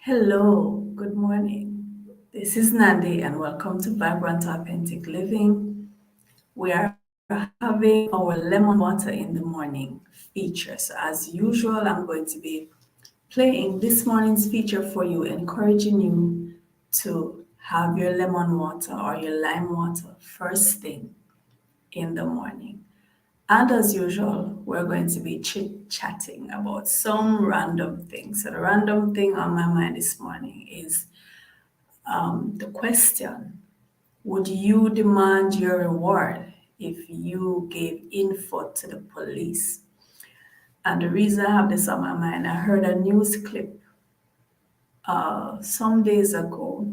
Hello, good morning. This is Nandi, and welcome to Vibrant Authentic Living. We are having our lemon water in the morning feature. So, as usual, I'm going to be playing this morning's feature for you, encouraging you to have your lemon water or your lime water first thing in the morning. And as usual, we're going to be chit chatting about some random things. So, the random thing on my mind this morning is the question: would you demand your reward if you gave info to the police? And the reason I have this on my mind, I heard a news clip some days ago,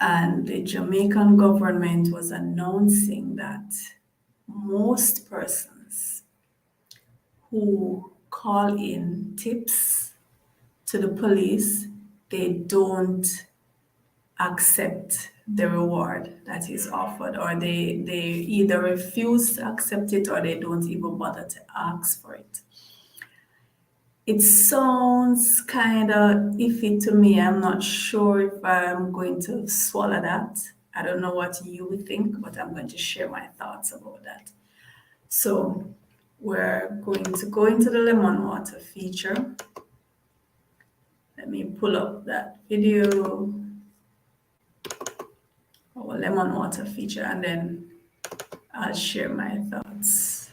and the Jamaican government was announcing that most persons who call in tips to the police, they don't accept the reward that is offered, or they either refuse to accept it or they don't even bother to ask for it. It sounds kind of iffy to me. I'm not sure if I'm going to swallow that. I don't know what you would think, but I'm going to share my thoughts about that. So we're going to go into the lemon water feature. Let me pull up that video, our lemon water feature, and then I'll share my thoughts.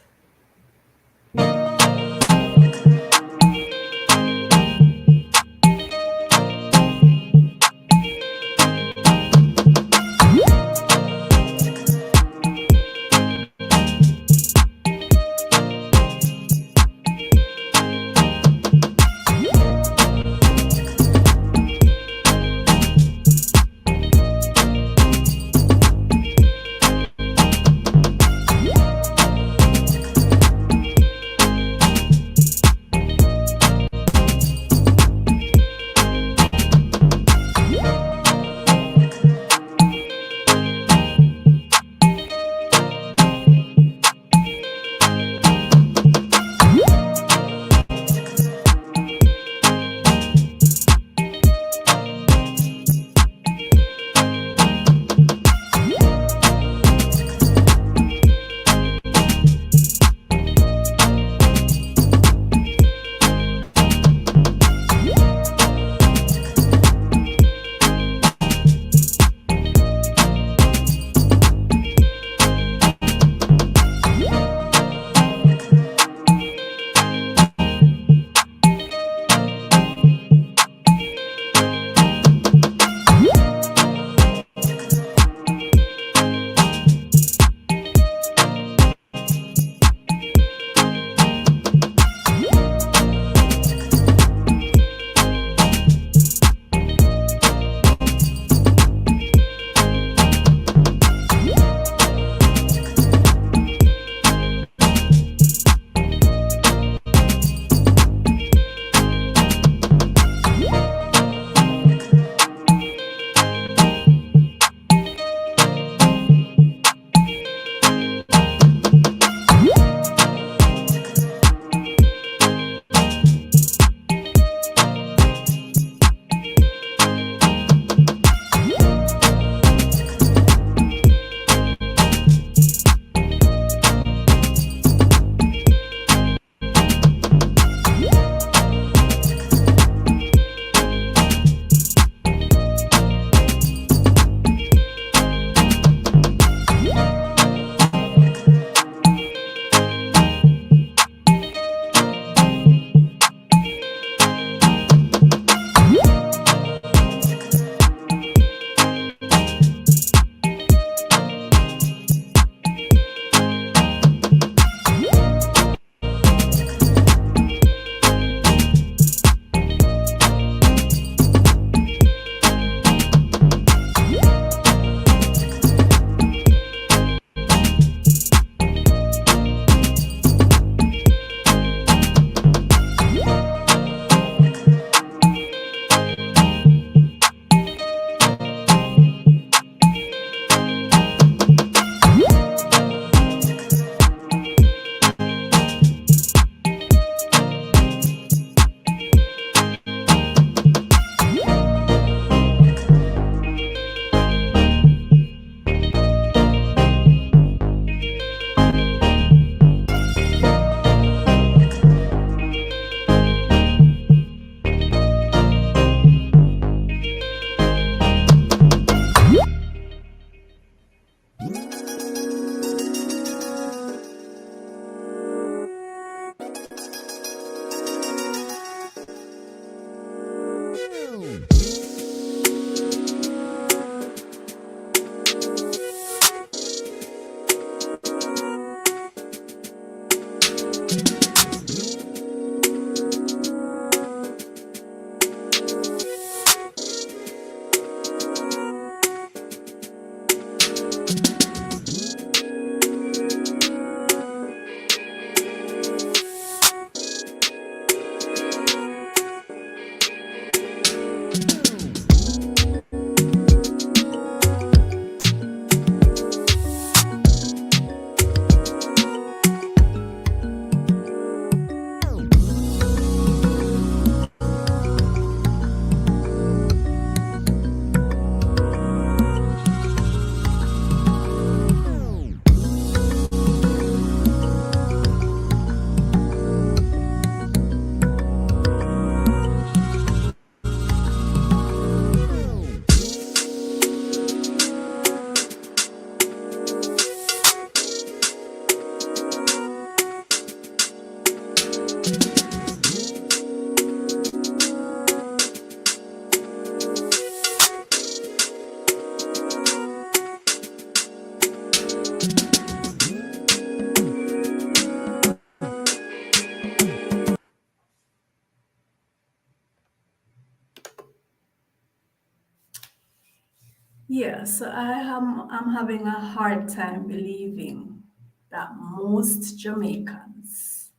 Yeah, so I'm having a hard time believing that most Jamaicans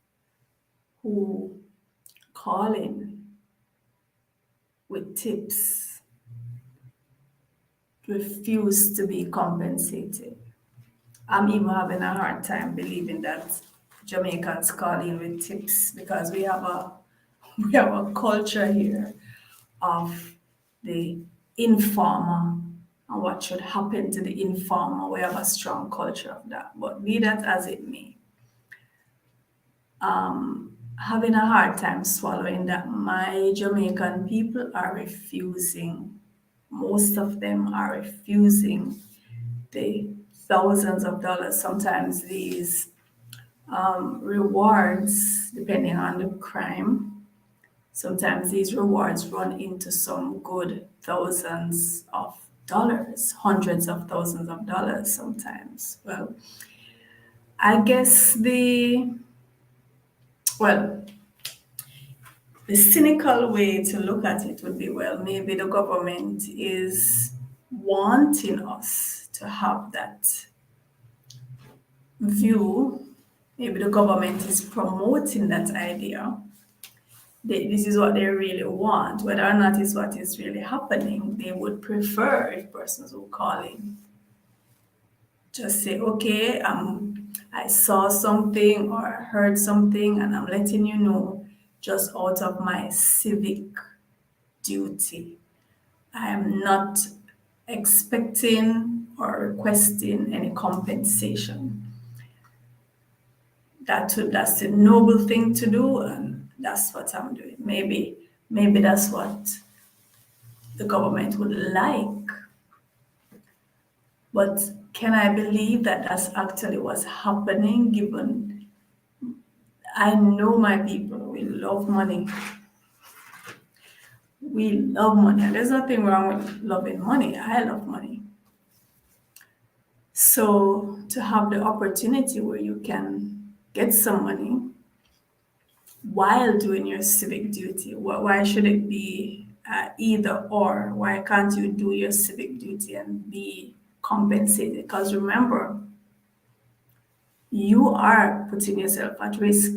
who call in with tips refuse to be compensated. I'm even having a hard time believing that Jamaicans call in with tips because we have a culture here of the informer and what should happen to the informer. We have a strong culture of that. But be that as it may, having a hard time swallowing that my Jamaican people are refusing, most of them are refusing the thousands of dollars, sometimes these rewards, depending on the crime. Sometimes these rewards run into some good thousands of dollars, hundreds of thousands of dollars sometimes. Well, I guess well, the cynical way to look at it would be, well, maybe the government is wanting us to have that view. Maybe the government is promoting that idea. This is what they really want, whether or not is what is really happening. They would prefer if persons who call in just say, okay, I saw something or heard something, and I'm letting you know just out of my civic duty. I am not expecting or requesting any compensation. That's a noble thing to do, and that's what I'm doing. Maybe that's what the government would like, but can I believe that that's actually what's happening? Given I know my people, we love money. We love money, and there's nothing wrong with loving money. I love money. So to have the opportunity where you can get some money while doing your civic duty, why should it be either or? Why can't you do your civic duty and be compensated? Because remember, you are putting yourself at risk.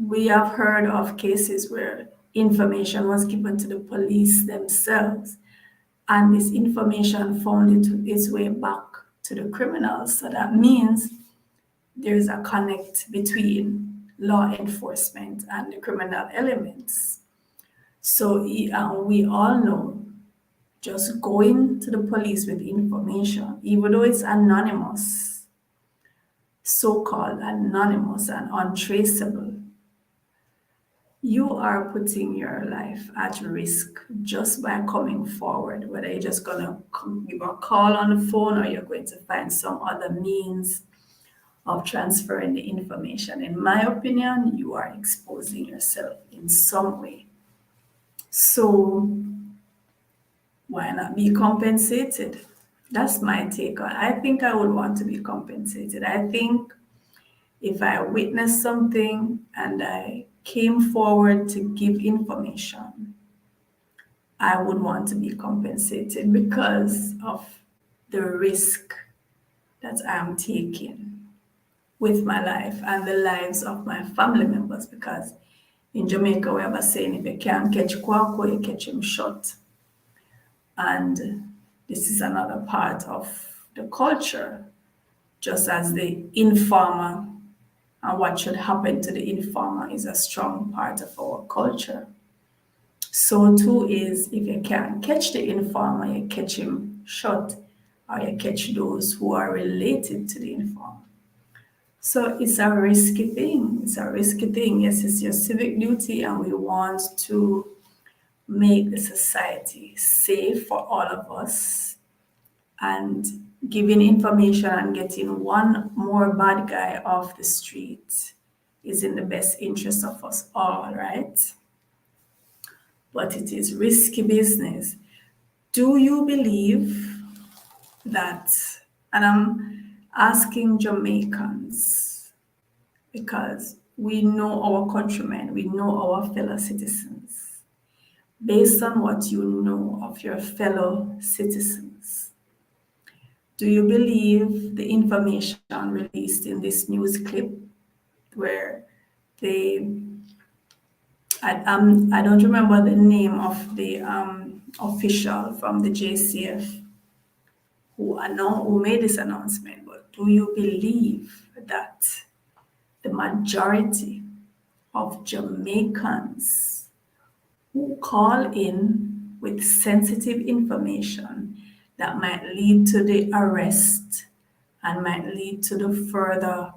We have heard of cases where information was given to the police themselves, and this information found its way back to the criminals. So that means there's a connect between law enforcement and the criminal elements. So we all know just going to the police with information, even though it's anonymous, so-called anonymous and untraceable, you are putting your life at risk just by coming forward, whether you're just gonna give a call on the phone or you're going to find some other means of transferring the information. In my opinion, you are exposing yourself in some way. So why not be compensated? That's my take on it. I think I would want to be compensated. I think if I witnessed something and I came forward to give information, I would want to be compensated because of the risk that I'm taking with my life and the lives of my family members. Because in Jamaica, we have a saying, if you can't catch Kwaku, you catch him short. And this is another part of the culture, just as the informer and what should happen to the informer is a strong part of our culture. So too is if you can't catch the informer, you catch him short, or you catch those who are related to the informer. So it's a risky thing. It's a risky thing. Yes, it's your civic duty, and we want to make the society safe for all of us. And giving information and getting one more bad guy off the street is in the best interest of us all, right? But it is risky business. Do you believe that, and I'm asking Jamaicans because we know our countrymen, we know our fellow citizens. based on what you know of your fellow citizens. Do you believe the information released in this news clip where they, I don't remember the name of the official from the JCF who made this announcement, but do you believe that the majority of Jamaicans who call in with sensitive information that might lead to the arrest and might lead to the further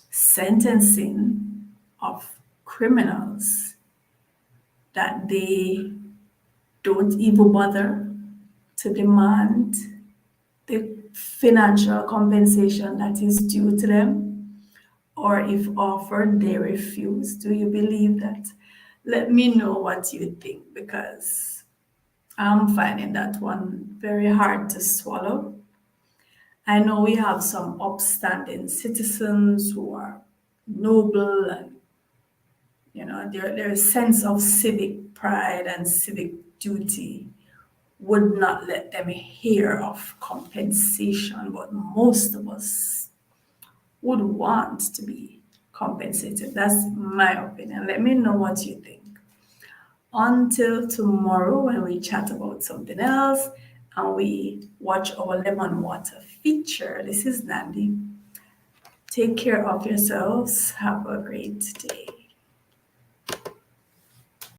sentencing of criminals, that they don't even bother to demand the financial compensation that is due to them, or if offered, they refuse? Do you believe that? Let me know what you think, because I'm finding that one very hard to swallow. I know we have some upstanding citizens who are noble, and their sense of civic pride and civic duty would not let them hear of compensation, but most of us would want to be compensated. That's my opinion. Let me know what you think. Until tomorrow, when we chat about something else and we watch our lemon water feature, this is Nandi. Take care of yourselves. Have a great day.